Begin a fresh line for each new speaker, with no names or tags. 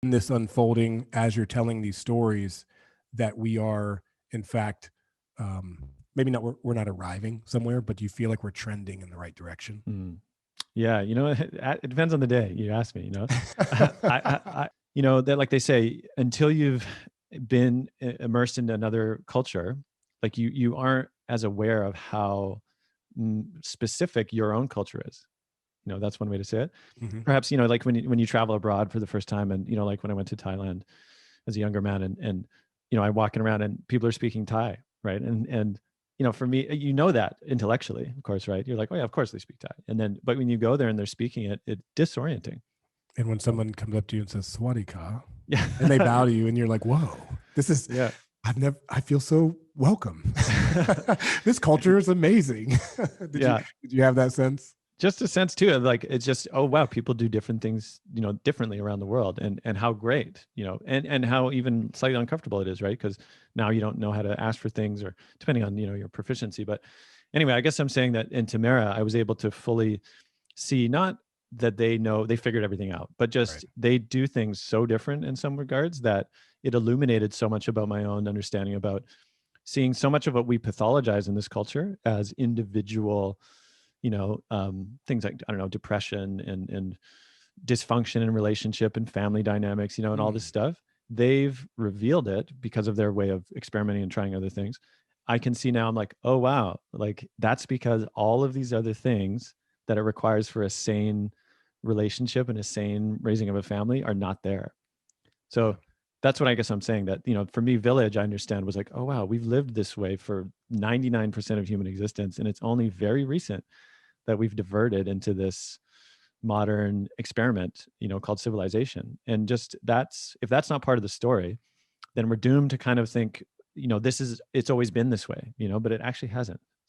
in this unfolding as you're telling these stories that we are, in fact, maybe not, we're not arriving somewhere, but do you feel like we're trending in the right direction?
Mm. Yeah, it depends on the day. You asked me, that like they say, until you've been immersed into another culture, like you aren't as aware of how specific your own culture is. That's one way to say it.
Hmm.
Perhaps, like when you travel abroad for the first time, and like when I went to Thailand as a younger man, and I'm walking around and people are speaking Thai, right? And for me, that intellectually, of course, right? You're like, oh yeah, of course they speak Thai. And then, but when you go there and they're speaking it, it's disorienting.
And when someone comes up to you and says "Swadika,"
Yeah.
and they bow to you, and you're like, "Whoa, this is
Yeah.
I feel so welcome. This culture is amazing."
Yeah.
Did you have that sense?
Just a sense too of like, it's just, oh wow, people do different things, differently around the world, and how great, and how even slightly uncomfortable it is, right? Because now you don't know how to ask for things, or depending on, your proficiency. But anyway, I guess I'm saying that in Tamara, I was able to fully see, not that they figured everything out, but
Right.
just they do things so different in some regards that it illuminated so much about my own understanding about seeing so much of what we pathologize in this culture as individual, things like, I don't know, depression and dysfunction in relationship and family dynamics, and all this
Mm.
stuff. They've revealed it because of their way of experimenting and trying other things. I can see now, I'm like, oh wow, like that's because all of these other things that it requires for a sane relationship and a sane raising of a family are not there. So that's what I guess I'm saying, that, for me, village, I understand, was like, oh wow, we've lived this way for 99% of human existence. And it's only very recent that we've diverted into this modern experiment, called civilization. And just if that's not part of the story, then we're doomed to kind of think, it's always been this way, but it actually hasn't.